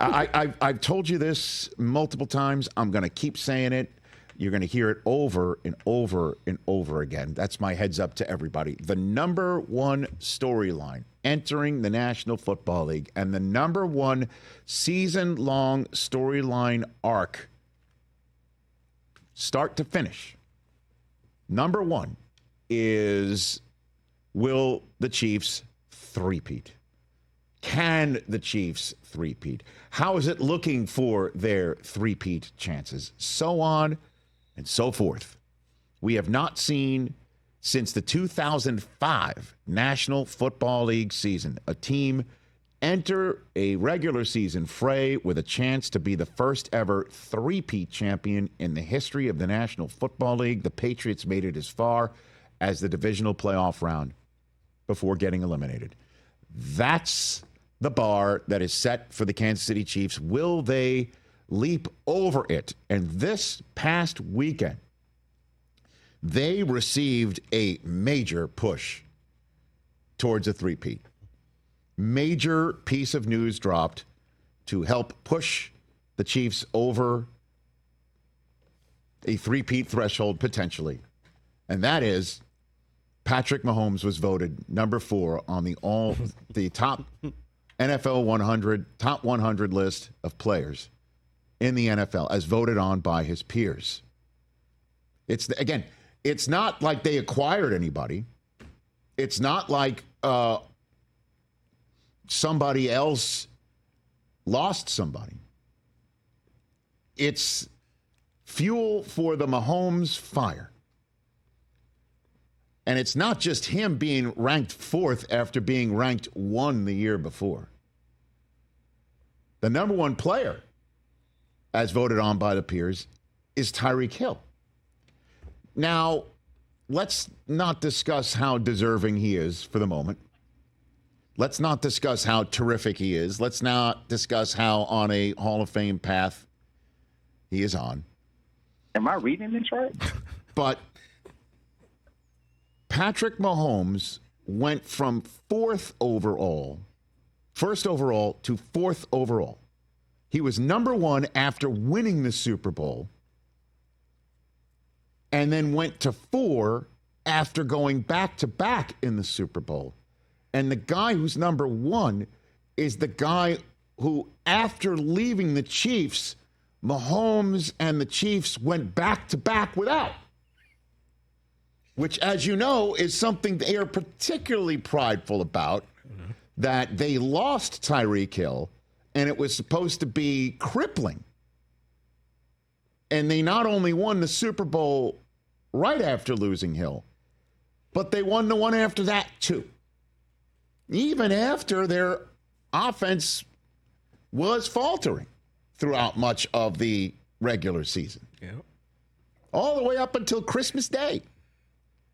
I've told you this multiple times. I'm going to keep saying it. You're going to hear it over and over and over again. That's my heads up to everybody. The number one storyline entering the National Football League and the number one season-long storyline arc, start to finish, number one is, will the Chiefs three-peat? Can the Chiefs three-peat? How is it looking for their three-peat chances? So on and so forth. We have not seen since the 2005 National Football League season a team enter a regular season fray with a chance to be the first ever three-peat champion in the history of the National Football League. The Patriots made it as far as the divisional playoff round before getting eliminated. That's the bar that is set for the Kansas City Chiefs. Will they leap over it? And this past weekend, they received a major push towards a three-peat. Major piece of news dropped to help push the Chiefs over a three-peat threshold potentially. And that is Patrick Mahomes was voted number 4 on the top NFL 100, top 100 list of players in the NFL as voted on by his peers. It's not like they acquired anybody. It's not like somebody else lost somebody. It's fuel for the Mahomes fire. And it's not just him being ranked 4th after being ranked 1 the year before. The number 1 player, as voted on by the peers, is Tyreek Hill. Now, let's not discuss how deserving he is for the moment. Let's not discuss how terrific he is. Let's not discuss how on a Hall of Fame path he is on. Am I reading this right? But Patrick Mahomes went from 1st overall to 4th overall. He was number 1 after winning the Super Bowl and then went to 4 after going back-to-back in the Super Bowl. And the guy who's number 1 is the guy who, after leaving the Chiefs, Mahomes and the Chiefs went back-to-back without. Which, as you know, is something they are particularly prideful about, that they lost Tyreek Hill, and it was supposed to be crippling. And they not only won the Super Bowl right after losing Hill, but they won the one after that, too. Even after their offense was faltering throughout much of the regular season. Yeah. All the way up until Christmas Day.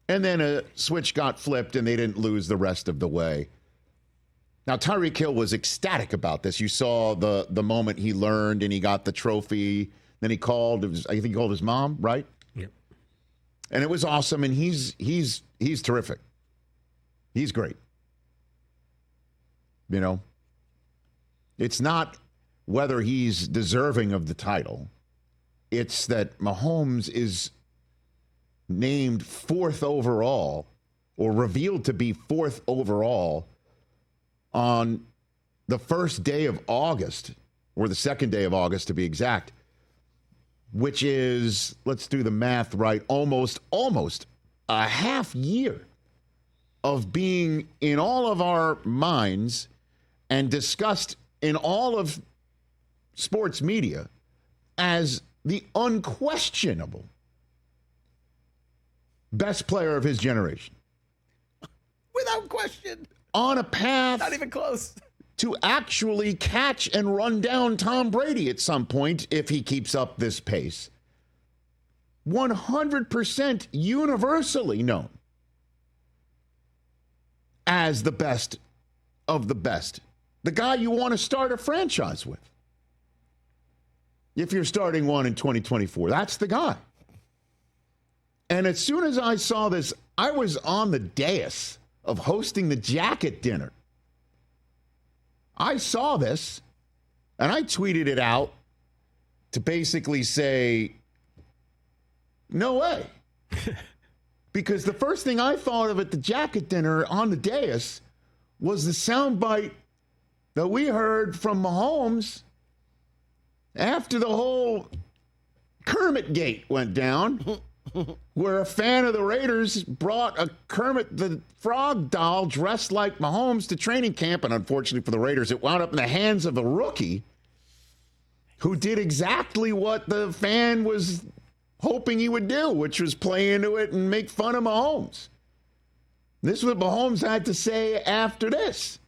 And then a switch got flipped, and they didn't lose the rest of the way. Now, Tyreek Hill was ecstatic about this. You saw the moment he learned, and he got the trophy. Then he called. I think he called his mom, right? Yep. And it was awesome. And he's terrific. He's great. You know, it's not whether he's deserving of the title. It's that Mahomes is named 4th overall, or revealed to be 4th overall, on the first day of August, or the second day of August to be exact, which is, let's do the math right, almost a half year of being in all of our minds and discussed in all of sports media as the unquestionable best player of his generation. Without question. On a path. Not even close. To actually catch and run down Tom Brady at some point if he keeps up this pace. 100% universally known as the best of the best. The guy you want to start a franchise with. If you're starting one in 2024, that's the guy. And as soon as I saw this, I was on the dais of hosting the jacket dinner. I saw this, And I tweeted it out to basically say, no way. Because the first thing I thought of at the jacket dinner on the dais was the soundbite that we heard from Mahomes after the whole Kermit gate went down, where a fan of the Raiders brought a Kermit the Frog doll dressed like Mahomes to training camp. And unfortunately for the Raiders, it wound up in the hands of a rookie who did exactly what the fan was hoping he would do, which was play into it and make fun of Mahomes. This is what Mahomes had to say after this.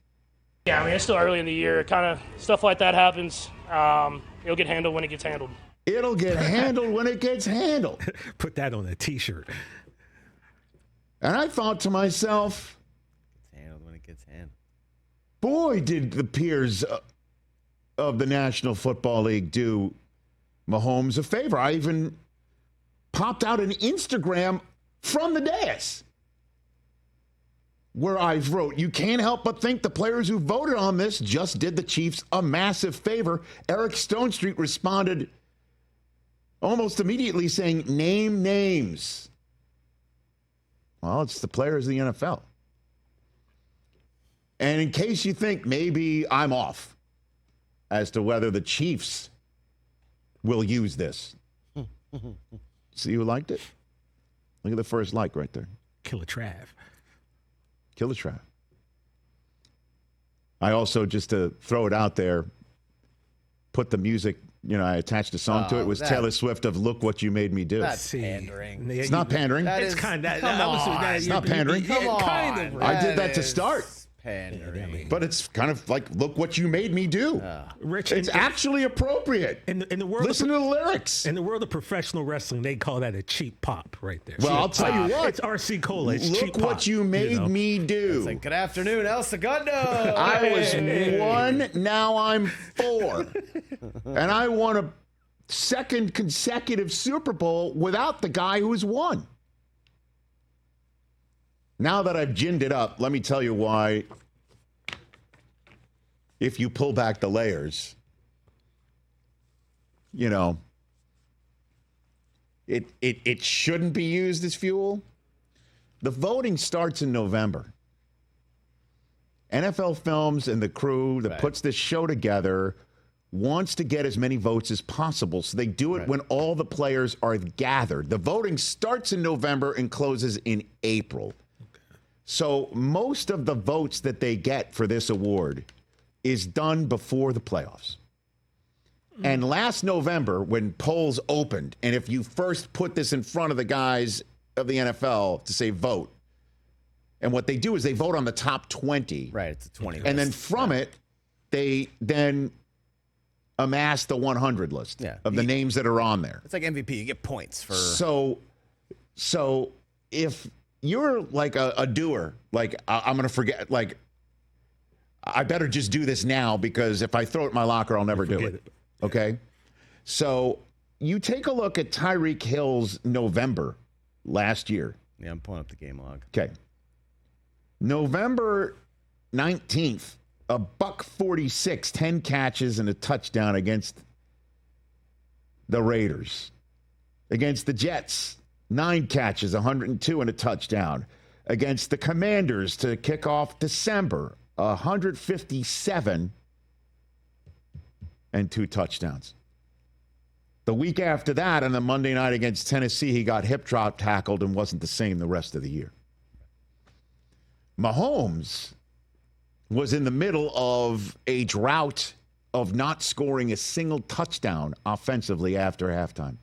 Yeah, I mean, it's still early in the year. Kind of stuff like that happens. It'll get handled when it gets handled. It'll get handled when it gets handled. Put that on a T-shirt. And I thought to myself, it's handled when it gets handled. Boy, did the peers of the National Football League do Mahomes a favor. I even popped out an Instagram from the dais where I wrote, you can't help but think the players who voted on this just did the Chiefs a massive favor. Eric Stonestreet responded almost immediately saying, name names. Well, it's the players of the NFL. And in case you think maybe I'm off as to whether the Chiefs will use this. See who liked it? Look at the first like right there. Killer Trav. Killer Trav. I also, just to throw it out there, put the music, I attached a song to it. It was Taylor Swift of Look What You Made Me Do. That's pandering. It's not pandering. It's kind of. It's not pandering. Come on. Kind of. I did that to start. Pandering. But it's kind of like, look what you made me do. Rich, it's actually appropriate. In the world, listen to the lyrics. In the world of professional wrestling, they call that a cheap pop right there. Well, I'll tell you what. It's RC Cola. It's look cheap pop. what you made me do. It's like, good afternoon, El Segundo. I was 1, now I'm 4. And I won a second consecutive Super Bowl without the guy who's won. Now that I've ginned it up, let me tell you why, if you pull back the layers, it shouldn't be used as fuel. The voting starts in November. NFL Films and the crew that puts this show together wants to get as many votes as possible. So they do it when all the players are gathered. The voting starts in November and closes in April. So most of the votes that they get for this award is done before the playoffs. And last November, when polls opened, and if you first put this in front of the guys of the NFL to say vote, and what they do is they vote on the top 20. Right, it's a 20 And then from it, they then amass the 100 list of the names that are on there. It's like MVP. You get points for... So if you're like a doer, like I'm going to forget, like I better just do this now because if I throw it in my locker, I'll never do it. Okay? So you take a look at Tyreek Hill's November last year. Yeah, I'm pulling up the game log. Okay. November 19th, $146, 10 catches and a touchdown against the Raiders. Against the Jets, 9 catches, 102 and a touchdown. Against the Commanders to kick off December, 157 and 2 touchdowns. The week after that, on the Monday night against Tennessee, he got hip drop tackled and wasn't the same the rest of the year. Mahomes was in the middle of a drought of not scoring a single touchdown offensively after halftime.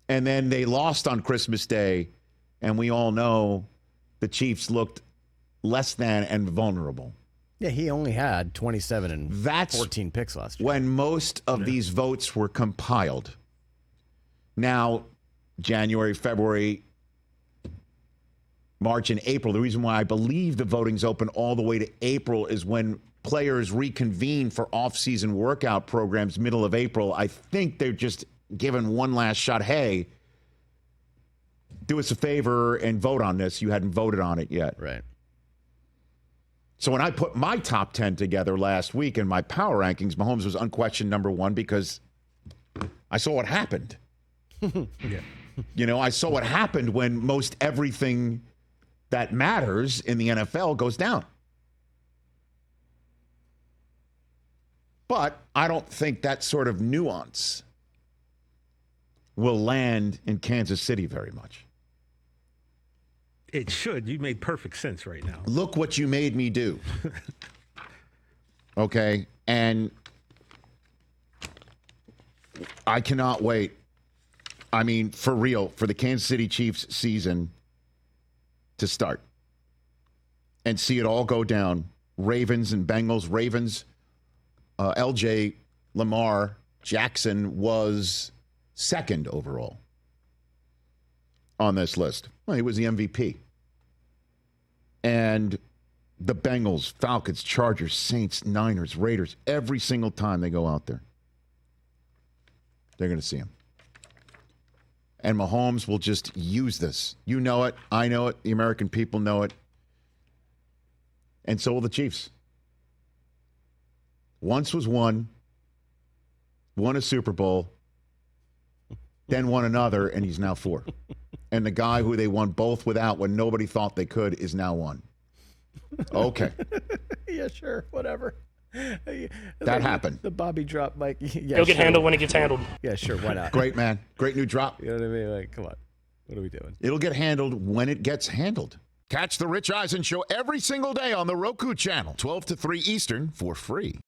And then they lost on Christmas Day, and we all know the Chiefs looked less than and vulnerable. Yeah, he only had 27 and 14 picks last year. When most of these votes were compiled. Now, January, February, March, and April. The reason why I believe the voting's open all the way to April is when players reconvene for off-season workout programs middle of April. I think they're just given one last shot. Hey, do us a favor and vote on this. You hadn't voted on it yet. Right. So when I put my top 10 together last week in my power rankings, Mahomes was unquestioned number one because I saw what happened. Yeah. You know, I saw what happened when most everything that matters in the NFL goes down. But I don't think that sort of nuance will land in Kansas City very much. It should. You made perfect sense right now. Look what you made me do. Okay? And I cannot wait. I mean, for real, for the Kansas City Chiefs season to start and see it all go down. Ravens and Bengals. Ravens, LJ Lamar Jackson was second overall on this list. Well, he was the MVP. And the Bengals, Falcons, Chargers, Saints, Niners, Raiders, every single time they go out there, they're going to see him. And Mahomes will just use this. You know it. I know it. The American people know it. And so will the Chiefs. Once was won a Super Bowl, then won another, and he's now 4. And the guy who they won both without when nobody thought they could is now 1. Okay. Yeah, sure. Whatever. That happened. The Bobby drop, Mike. Yeah, He'll get handled when it gets handled. Yeah, sure. Why not? Great, man. Great new drop. You know what I mean? Like, come on. What are we doing? It'll get handled when it gets handled. Catch the Rich Eisen Show every single day on the Roku channel, 12 to 3 Eastern, for free.